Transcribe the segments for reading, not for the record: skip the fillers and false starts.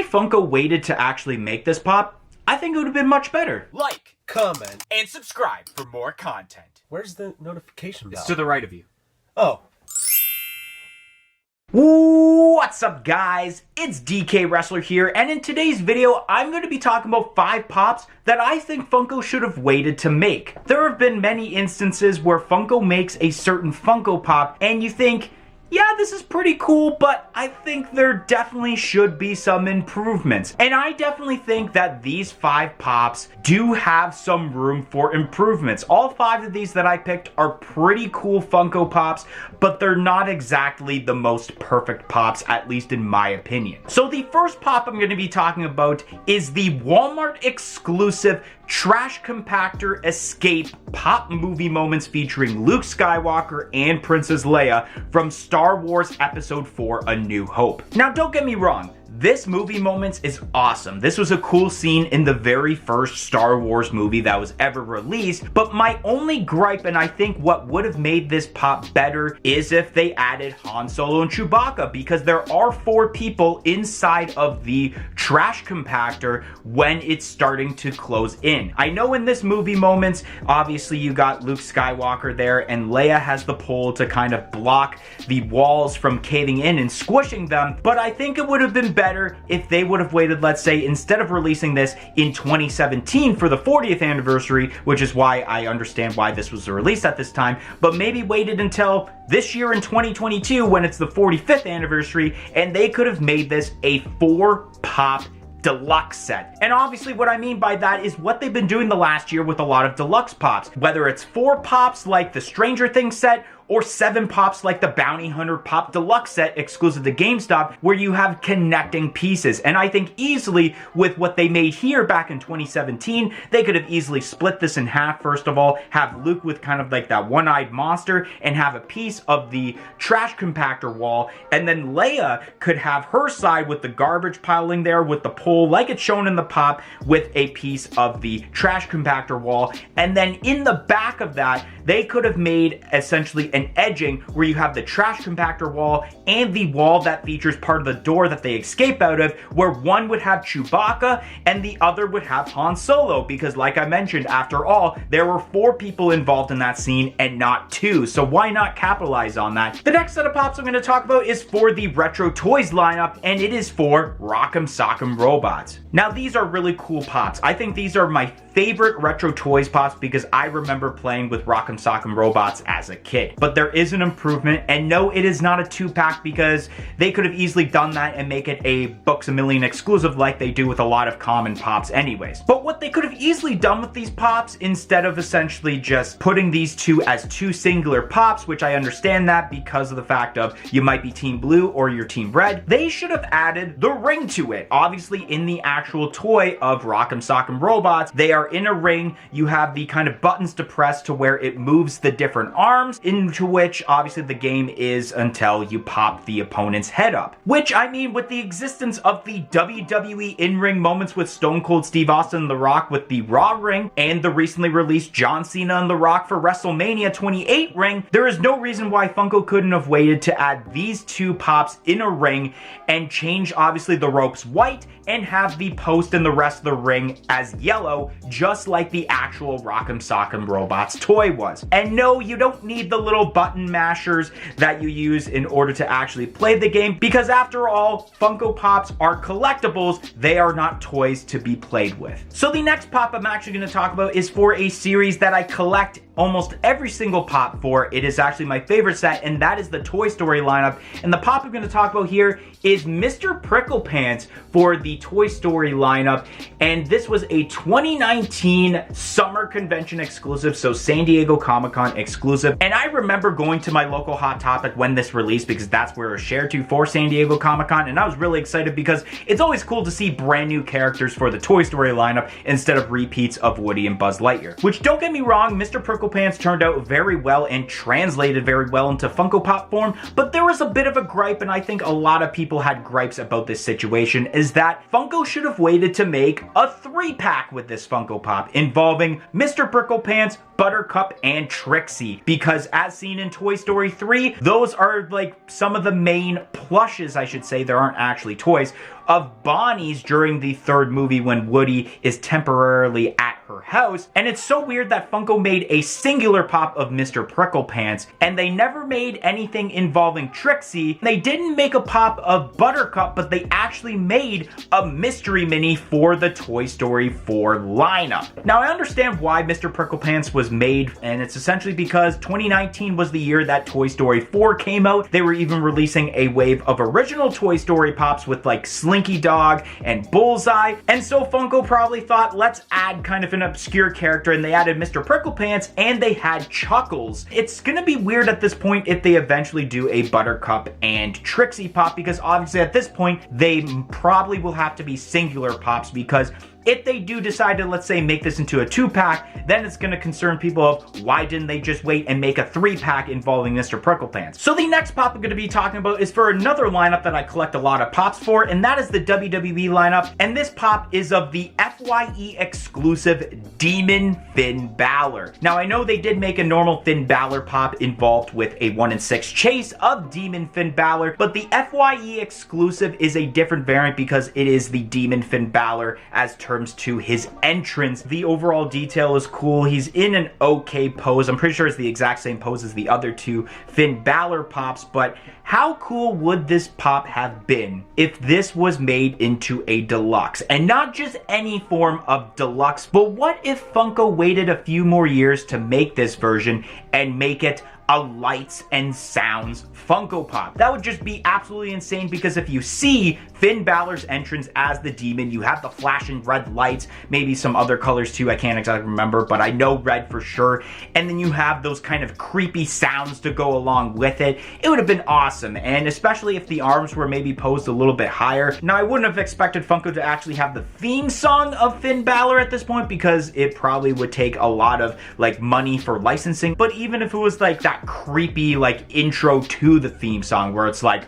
way Funko waited to actually make this pop, I think it would have been much better. Like, comment, and subscribe for more content. Where's the notification bell? It's to the right of you. Oh. What's up, guys? It's DK Wrestler here, and in today's video, I'm going to be talking about 5 pops that I think Funko should have waited to make. There have been many instances where Funko makes a certain Funko Pop, and you think, yeah, this is pretty cool, but I think there definitely should be some improvements. And I definitely think that these 5 pops do have some room for improvements. All 5 of these that I picked are pretty cool Funko Pops, but they're not exactly the most perfect pops, at least in my opinion. So the first pop I'm going to be talking about is the Walmart exclusive Trash Compactor Escape Pop Movie Moments featuring Luke Skywalker and Princess Leia from Star Wars Episode 4: A New Hope. Now, don't get me wrong. This movie moments is awesome. This was a cool scene in the very first Star Wars movie that was ever released, but my only gripe, and I think what would have made this pop better, is if they added Han Solo and Chewbacca, because there are 4 people inside of the trash compactor when it's starting to close in. I know in this movie moments, obviously you got Luke Skywalker there, and Leia has the pole to kind of block the walls from caving in and squishing them, but I think it would have been better if they would have waited, let's say, instead of releasing this in 2017 for the 40th anniversary, which is why I understand why this was released at this time, but maybe waited until this year in 2022 when it's the 45th anniversary, and they could have made this a 4-pop deluxe set. And obviously what I mean by that is what they've been doing the last year with a lot of deluxe pops, whether it's 4 pops like the Stranger Things set, or 7 pops like the Bounty Hunter Pop Deluxe set exclusive to GameStop, where you have connecting pieces. And I think easily with what they made here back in 2017, they could have easily split this in half. First of all, have Luke with kind of like that one-eyed monster and have a piece of the trash compactor wall, and then Leia could have her side with the garbage piling there with the pole like it's shown in the pop with a piece of the trash compactor wall. And then in the back of that, they could have made essentially an edging where you have the trash compactor wall and the wall that features part of the door that they escape out of, where one would have Chewbacca and the other would have Han Solo, because like I mentioned, after all, there were 4 people involved in that scene and not 2, so why not capitalize on that? The next set of pops I'm going to talk about is for the Retro Toys lineup, and it is for Rock'em Sock'em Robots. Now, these are really cool pops. I think these are my favorite Retro Toys pops because I remember playing with Rock'em Sock'em Robots as a kid. But there is an improvement, and no, it is not a 2-pack because they could have easily done that and make it a Books A Million exclusive like they do with a lot of common pops anyways. But what they could have easily done with these pops, instead of essentially just putting these 2 as 2 singular pops, which I understand that because of the fact of you might be Team Blue or you're Team Red, they should have added the ring to it. Obviously, in the actual toy of Rock'em Sock'em Robots, they are in a ring. You have the kind of buttons to press to where it moves the different arms, into which obviously the game is until you pop the opponent's head up. Which, I mean, with the existence of the WWE in-ring moments with Stone Cold Steve Austin and The Rock with the Raw ring, and the recently released John Cena and The Rock for WrestleMania 28 ring, there is no reason why Funko couldn't have waited to add these 2 pops in a ring and change obviously the ropes white and have the post and the rest of the ring as yellow, just like the actual Rock'em Sock'em Robots toy was. And no, you don't need the little button mashers that you use in order to actually play the game, because after all, Funko Pops are collectibles, they are not toys to be played with. So the next pop I'm actually going to talk about is for a series that I collect almost every single pop for. It is actually my favorite set, and that is the Toy Story lineup. And the pop I'm going to talk about here is Mr. Prickle Pants for the Toy Story lineup. And this was a 2019 summer convention exclusive, so San Diego Comic-Con exclusive. And I remember going to my local Hot Topic when this released, because that's where it was shared to for San Diego Comic-Con, and I was really excited because it's always cool to see brand new characters for the Toy Story lineup instead of repeats of Woody and Buzz Lightyear. Which, don't get me wrong, Mr. Prickle Pants turned out very well and translated very well into Funko Pop form, but there was a bit of a gripe, and I think a lot of people had gripes about this situation, is that Funko should have waited to make a 3-pack with this Funko Funko Pop involving Mr. Prickle Pants, Buttercup, and Trixie, because as seen in Toy Story 3, those are like some of the main plushes, I should say, there aren't actually toys, of Bonnie's during the third movie when Woody is temporarily at her house. And it's so weird that Funko made a singular pop of Mr. Prickle Pants, and they never made anything involving Trixie. They didn't make a pop of Buttercup, but they actually made a mystery mini for the Toy Story 4 lineup. Now, I understand why Mr. Prickle Pants was made, and it's essentially because 2019 was the year that Toy Story 4 came out. They were even releasing a wave of original Toy Story pops with like Slinky Dog and Bullseye, and so Funko probably thought, let's add kind of an obscure character, and they added Mr. Prickle Pants, and they had Chuckles. It's gonna be weird at this point if they eventually do a Buttercup and Trixie pop, because obviously at this point they probably will have to be singular pops, because if they do decide to, let's say, make this into a 2-pack, then it's gonna concern people of why didn't they just wait and make a 3-pack involving Mr. Prickle Pants. So the next pop I'm gonna be talking about is for another lineup that I collect a lot of pops for, and that is the WWE lineup, and this pop is of the FYE exclusive Demon Finn Balor. Now, I know they did make a normal Finn Balor pop involved with a 1-in-6 chase of Demon Finn Balor, but the FYE exclusive is a different variant because it is the Demon Finn Balor as terms to his entrance. The overall detail is cool. He's in an okay pose. I'm pretty sure it's the exact same pose as the other two Finn Balor pops, but how cool would this pop have been if this was made into a deluxe? And not just any form of deluxe, but what if Funko waited a few more years to make this version and make it a lights and sounds Funko Pop? That would just be absolutely insane, because if you see Finn Balor's entrance as the demon, you have the flashing red lights, maybe some other colors too, I can't exactly remember, but I know red for sure, and then you have those kind of creepy sounds to go along with it. It would have been awesome, and especially if the arms were maybe posed a little bit higher. Now, I wouldn't have expected Funko to actually have the theme song of Finn Balor at this point, because it probably would take a lot of like money for licensing, but even if it was like that creepy like intro to the theme song where it's like,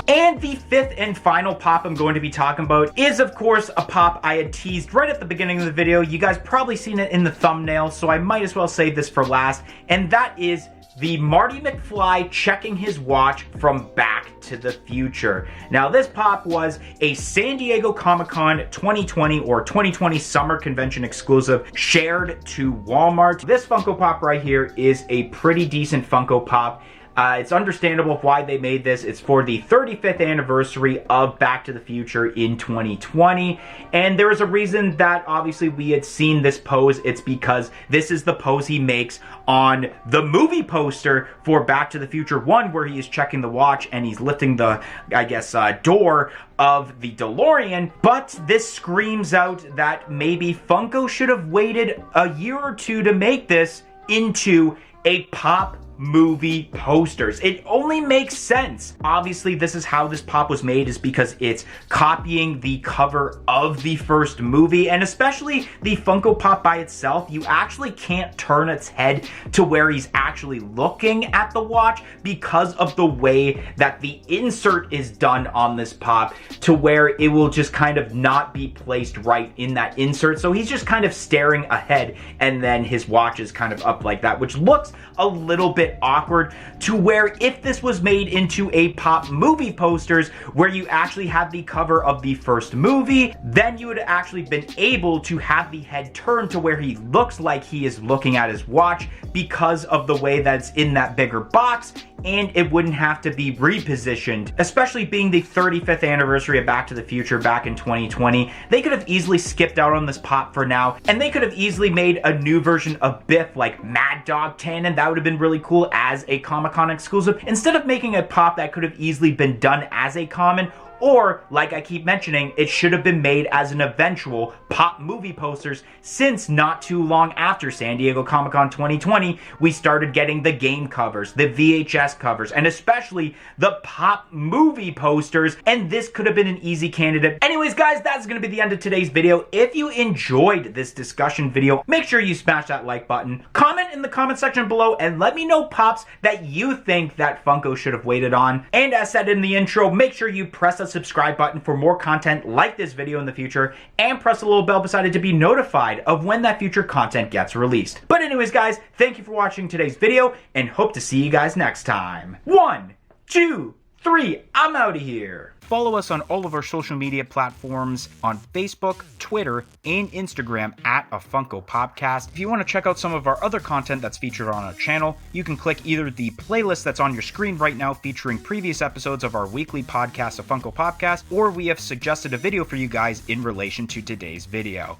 and the fifth and final pop I'm going to be talking about is, of course, a pop I had teased right at the beginning of the video. You guys probably seen it in the thumbnail, so I might as well save this for last, and that is the Marty McFly checking his watch from Back to the Future. Now, this pop was a San Diego Comic-Con 2020 or 2020 Summer Convention exclusive shared to Walmart. This Funko Pop right here is a pretty decent Funko Pop. It's understandable why they made this. It's for the 35th anniversary of Back to the Future in 2020. And there is a reason that obviously we had seen this pose. It's because this is the pose he makes on the movie poster for Back to the Future 1, where he is checking the watch and he's lifting the, I guess, door of the DeLorean. But this screams out that maybe Funko should have waited a year or two to make this into a pop movie posters. It only makes sense. Obviously, this is how this pop was made, is because it's copying the cover of the first movie, and especially the Funko Pop by itself, you actually can't turn its head to where he's actually looking at the watch because of the way that the insert is done on this pop, to where it will just kind of not be placed right in that insert. So he's just kind of staring ahead, and then his watch is kind of up like that, which looks a little bit awkward, to where if this was made into a pop movie posters where you actually have the cover of the first movie, then you would have actually been able to have the head turn to where he looks like he is looking at his watch because of the way that's in that bigger box, and it wouldn't have to be repositioned. Especially being the 35th anniversary of Back to the Future back in 2020, they could have easily skipped out on this pop for now, and they could have easily made a new version of Biff like Mad Dog Tannen. That would have been really cool as a Comic-Con exclusive, instead of making a pop that could have easily been done as a common. Or, like I keep mentioning, it should have been made as an eventual pop movie posters, since not too long after San Diego Comic-Con 2020, we started getting the game covers, the VHS covers, and especially the pop movie posters, and this could have been an easy candidate. Anyways, guys, that's going to be the end of today's video. If you enjoyed this discussion video, make sure you smash that like button, comment in the comment section below, and let me know pops that you think that Funko should have waited on. And as said in the intro, make sure you press that subscribe button for more content like this video in the future, and press the little bell beside it to be notified of when that future content gets released. But anyways, guys, thank you for watching today's video, and hope to see you guys next time. 1, 2, 3, I'm out of here. Follow us on all of our social media platforms on Facebook, Twitter, and Instagram at A Funko Popcast. If you want to check out some of our other content that's featured on our channel, you can click either the playlist that's on your screen right now featuring previous episodes of our weekly podcast, A Funko Popcast, or we have suggested a video for you guys in relation to today's video.